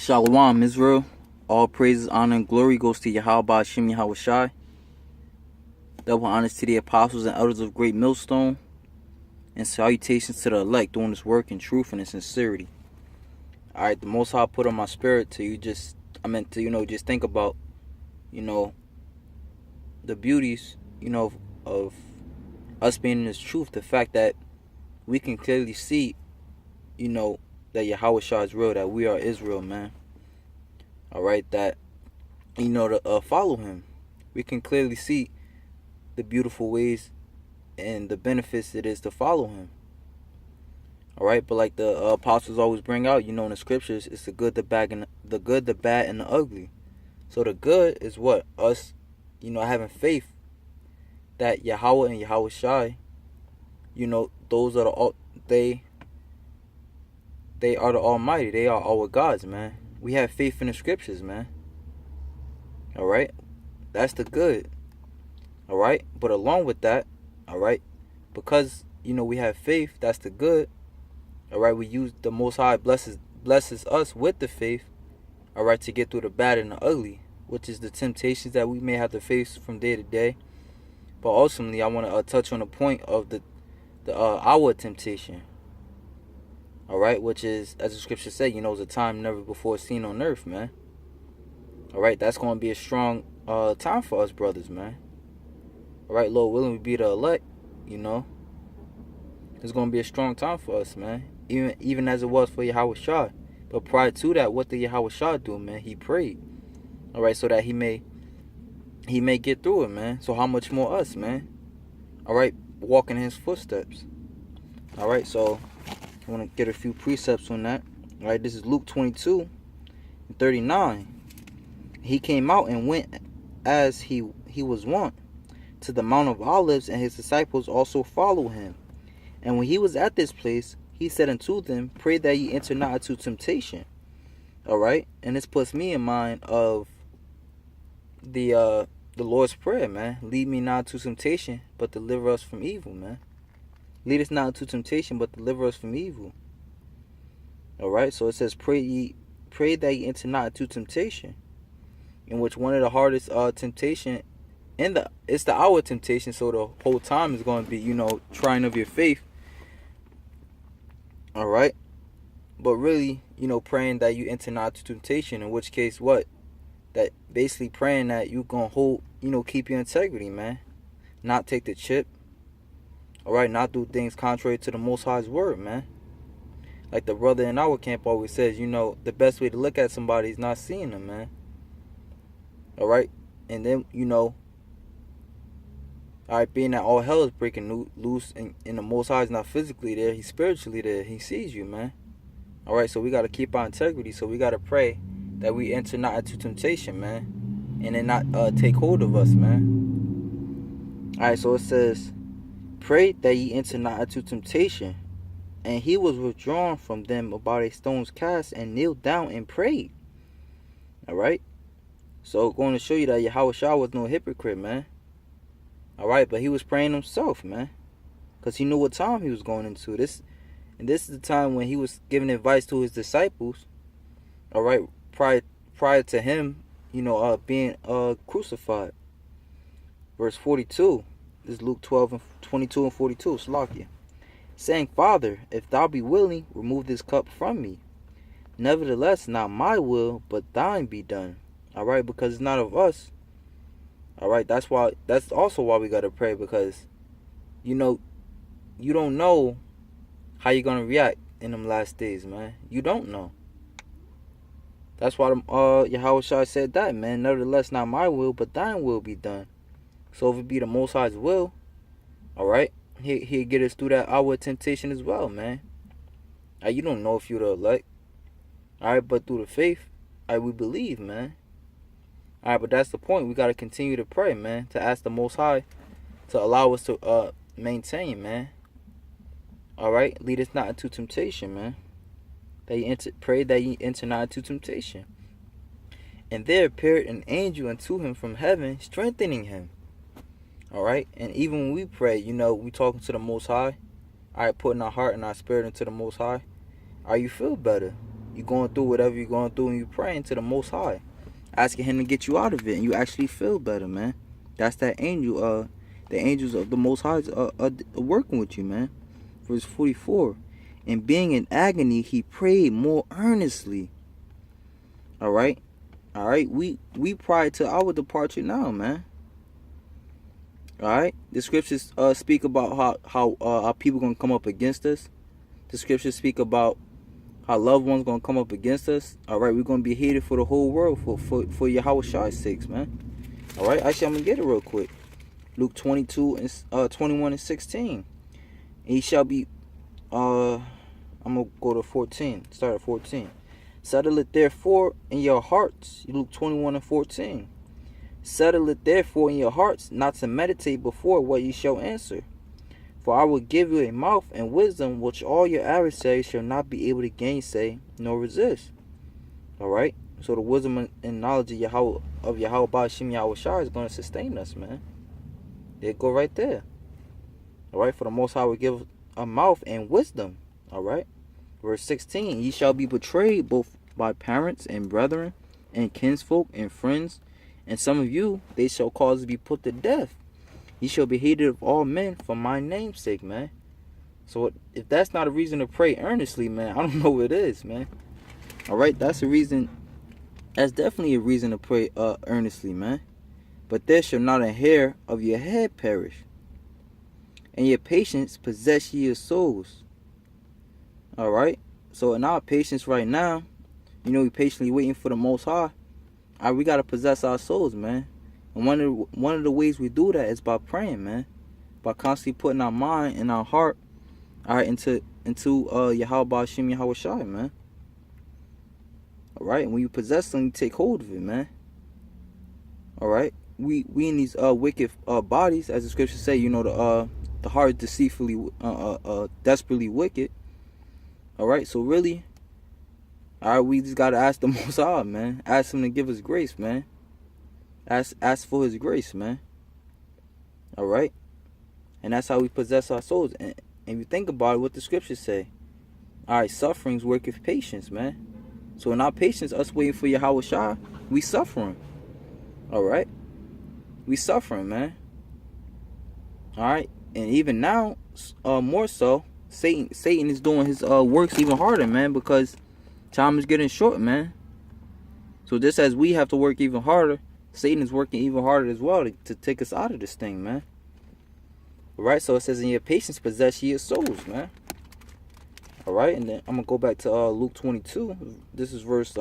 Shalom, Israel. All praises, honor, and glory goes to YAHAWAH, BAHASHAM, YAHAWASHI. Double honors to the apostles and elders of Great Millstone. And salutations to the elect doing this work in truth and in sincerity. Alright, the Most High put on my spirit to just think about, the beauties, of us being in this truth. The fact that we can clearly see, that Yahawah is real, that we are Israel, man. Alright, that, to follow him. We can clearly see the beautiful ways and the benefits it is to follow him. Alright, but like the apostles always bring out, in the scriptures, it's the good, the bad, and the ugly. So the good is what? Us, having faith that Yahawah and Yahawashi, those are they are the Almighty. They are our gods, man. We have faith in the scriptures, man. Alright? That's the good. Alright? But along with that, alright, because, we have faith, that's the good. Alright, we use the Most High blesses us with the faith, alright, to get through the bad and the ugly, which is the temptations that we may have to face from day to day. But ultimately, I want to touch on the point of our temptation. Alright, which is, as the scripture say, is a time never before seen on earth, man. Alright, that's going to be a strong time for us brothers, man. Alright, Lord willing, we be the elect, It's going to be a strong time for us, man. Even as it was for Yahawah. But prior to that, what did Yahawah do, man? He prayed. Alright, so that he may get through it, man. So how much more us, man? Alright, walking in his footsteps. Alright, so I want to get a few precepts on that. Alright, this is Luke 22:39. He came out and went as he was wont to the Mount of Olives, and his disciples also followed him. And when he was at this place, he said unto them, pray that ye enter not into temptation. Alright, and this puts me in mind of the Lord's Prayer, man. Lead me not into temptation, but deliver us from evil, man. Lead us not into temptation, but deliver us from evil. Alright, so it says, pray that ye enter not into temptation. In which one of the hardest temptation, it's the hour temptation, so the whole time is going to be, trying of your faith. Alright? But really, praying that you enter not into temptation, in which case what? That basically praying that you going to hold, keep your integrity, man. Not take the chip. Alright, not do things contrary to the Most High's word, man. Like the brother in our camp always says, the best way to look at somebody is not seeing them, man. Alright? And then, alright, being that all hell is breaking loose and the Most High is not physically there, he's spiritually there. He sees you, man. Alright, so we got to keep our integrity. So we got to pray that we enter not into temptation, man. And then not take hold of us, man. Alright, so it says, pray that ye enter not into temptation. And he was withdrawn from them about a stone's cast and kneeled down and prayed. Alright? So going to show you that Yahawah was no hypocrite, man. Alright, but he was praying himself, man. Because he knew what time he was going into. This is the time when he was giving advice to his disciples. Alright, prior to him, being crucified. Verse 42. This is Luke 12:22 and 42. Salakia. Saying, Father, if thou be willing, remove this cup from me. Nevertheless, not my will, but thine be done. Alright, because it's not of us. Alright, that's also why we gotta pray, because you don't know how you're gonna react in them last days, man. You don't know. That's why Yahawah said that, man. Nevertheless, not my will, but thine will be done. So if it be the Most High's will, alright, he'll get us through that hour of temptation as well, man. You don't know if you're the elect. Alright, but through the faith, we believe, man. Alright, but that's the point. We got to continue to pray, man. To ask the Most High to allow us to maintain, man. Alright, lead us not into temptation, man. Pray that ye enter not into temptation. And there appeared an angel unto him from heaven, strengthening him. Alright, and even when we pray, we talking to the Most High. Alright, putting our heart and our spirit into the Most High. You feel better. You going through whatever you're going through, and you praying to the Most High, asking Him to get you out of it, and you actually feel better, man. That's that angel. The angels of the Most High are working with you, man. Verse 44. And being in agony, he prayed more earnestly. All right. We pray to our departure now, man. All right. The scriptures speak about how our people gonna come up against us. The scriptures speak about how loved ones gonna come up against us. All right. We're gonna be hated for the whole world for YAHAWASHI's sakes, man. All right. Actually, I'm gonna get it real quick. Luke 22 and 21 and 16. And he shall be. I'm gonna go to 14. Start at 14. Settle it therefore in your hearts. Luke 21 and 14. Settle it therefore in your hearts, not to meditate before what ye shall answer. For I will give you a mouth and wisdom which all your adversaries shall not be able to gainsay nor resist. Alright? So the wisdom and knowledge of Yahawah, BAHASHAM, YAHAWASHI is going to sustain us, man. They go right there. Alright? For the Most High will give a mouth and wisdom. Alright? Verse 16. Ye shall be betrayed both by parents and brethren and kinsfolk and friends. And some of you they shall cause to be put to death. Ye shall be hated of all men for my name's sake, man. So if that's not a reason to pray earnestly, man, I don't know what it is, man. Alright, that's a reason. That's definitely a reason to pray earnestly, man. But there shall not a hair of your head perish, and your patience possess ye your souls. Alright, so in our patience right now, you know, we patiently waiting for the Most High. We gotta possess our souls, man. And one of the ways we do that is by praying, man. By constantly putting our mind and our heart, alright, into Yahawah BAHASHAM YAHAWASHI, man. Alright, and when you possess them, you take hold of it, man. Alright, we in these wicked bodies, as the scriptures say, you know, the heart is deceitfully desperately wicked. Alright, so really, alright, we just gotta ask the Most High, man. Ask Him to give us grace, man. Ask for His grace, man. Alright? And that's how we possess our souls. And if you think about it, what the scriptures say. Alright, sufferings worketh patience, man. So in our patience, us waiting for YAHAWASHI, we suffering. Alright? We suffering, man. Alright? And even now, more so, Satan is doing his works even harder, man, because time is getting short, man. So just as we have to work even harder, Satan is working even harder as well to take us out of this thing, man. Alright, so it says, in your patience possess ye your souls, man. Alright, and then I'm going to go back to Luke 22. This is verse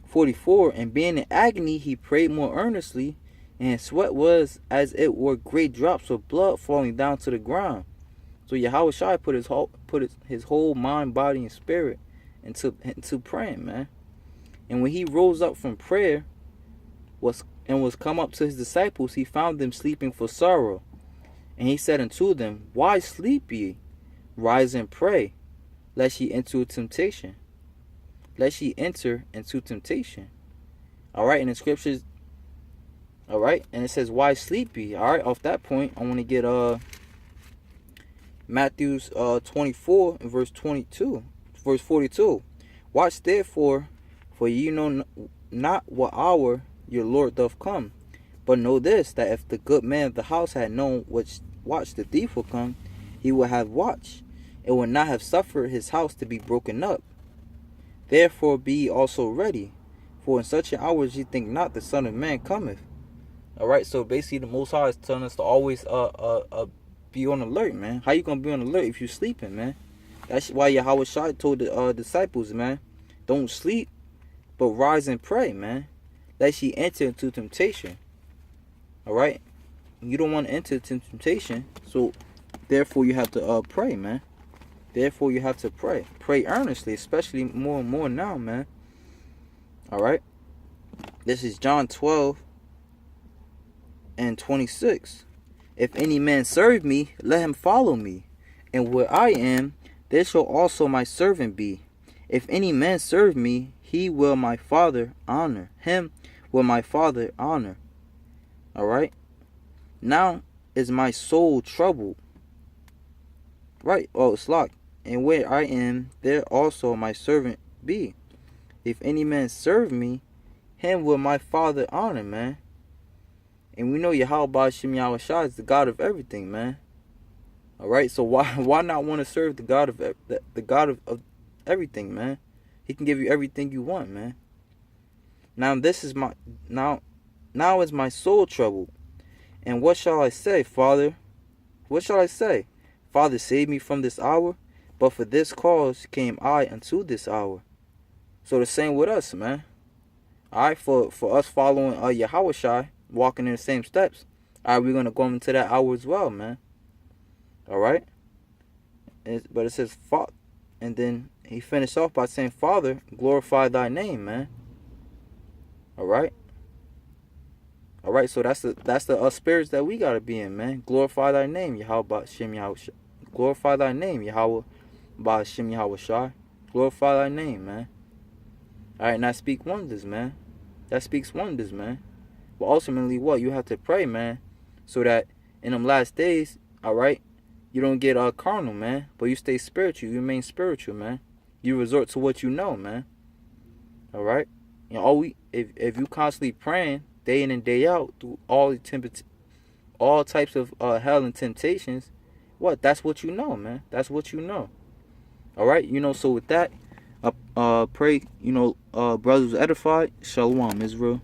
44. And being in agony, he prayed more earnestly, and his sweat was as it were great drops of blood falling down to the ground. So YAHAWASHI put his whole mind, body, and spirit into praying, man. And when he rose up from prayer was come up to his disciples, he found them sleeping for sorrow. And he said unto them, Why sleep ye? Rise and pray, lest ye enter temptation. Lest ye enter into temptation. Alright, in the scriptures, alright, and it says, Why sleep ye? Alright, off that point, I want to get Matthew's 24 and verse 42. Watch therefore, for ye know not what hour your Lord doth come. But know this, that if the good man of the house had known which watch the thief will come, he would have watched, and would not have suffered his house to be broken up. Therefore be ye also ready, for in such an hour as ye think not the Son of Man cometh. Alright, so basically the Most High is telling us to always be on alert, man. How you gonna be on alert if you sleeping, man? That's why YAHAWASHI told the disciples, man, don't sleep, but rise and pray, man, lest ye enter into temptation. Alright? You don't want to enter into temptation, so therefore you have to pray, man. Therefore you have to pray. Pray earnestly, especially more and more now, man. Alright? This is John 12 and 26. If any man serve me, let him follow me. And where I am, there shall also my servant be. If any man serve me, he will my Father honor. Him will my Father honor. Alright? Now is my soul troubled. Right? Oh, it's locked. and where I am, there also my servant be. If any man serve me, him will my Father honor, man. And we know BAHASHAM YAHAWASHI is the God of everything, man. All right, so why not want to serve the God of the God of everything, man? He can give you everything you want, man. Now this is my now is my soul troubled, and what shall I say, Father? What shall I say? Father, save me from this hour, but for this cause came I unto this hour. So the same with us, man. All right, for us following YAHAWASHI, walking in the same steps. All right, we're gonna go into that hour as well, man. All right, but it says Father, and then he finished off by saying, Father, glorify thy name, man. All right. All right, so that's the spirits that we gotta be in, man. Glorify thy name, YAHAWASHAM YAHAWASHI. Glorify thy name, YAHAWASHAM YAHAWASHI. Glorify thy name, man. All right, now speak wonders, man. That speaks wonders, man. But ultimately, what you have to pray, man, so that in them last days, all right, you don't get carnal, man, but you stay spiritual. You remain spiritual, man. You resort to what you know, man. All right, you know, if you constantly praying day in and day out through all types of hell and temptations, that's what you know, man. That's what you know. All right, you know. So with that, pray, brothers edified. Shalom, Israel.